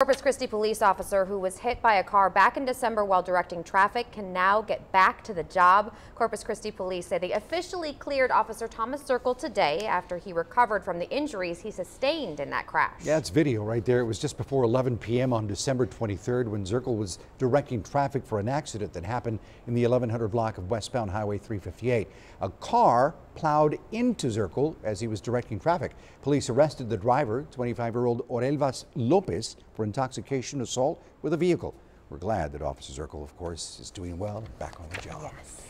Corpus Christi police officer who was hit by a car back in December while directing traffic can now get back to the job. Corpus Christi police say they officially cleared Officer Thomas Zirkle today after he recovered from the injuries he sustained in that crash. Yeah, it's video right there. It was just before 11 p.m. on December 23rd when Zirkle was directing traffic for an accident that happened in the 1100 block of westbound Highway 358. A car plowed into Zirkle as he was directing traffic. Police arrested the driver, 25-year-old Orelvas Lopez, for intoxication assault with a vehicle. We're glad that Officer Zirkle, of course, is doing well and back on the job. Yes.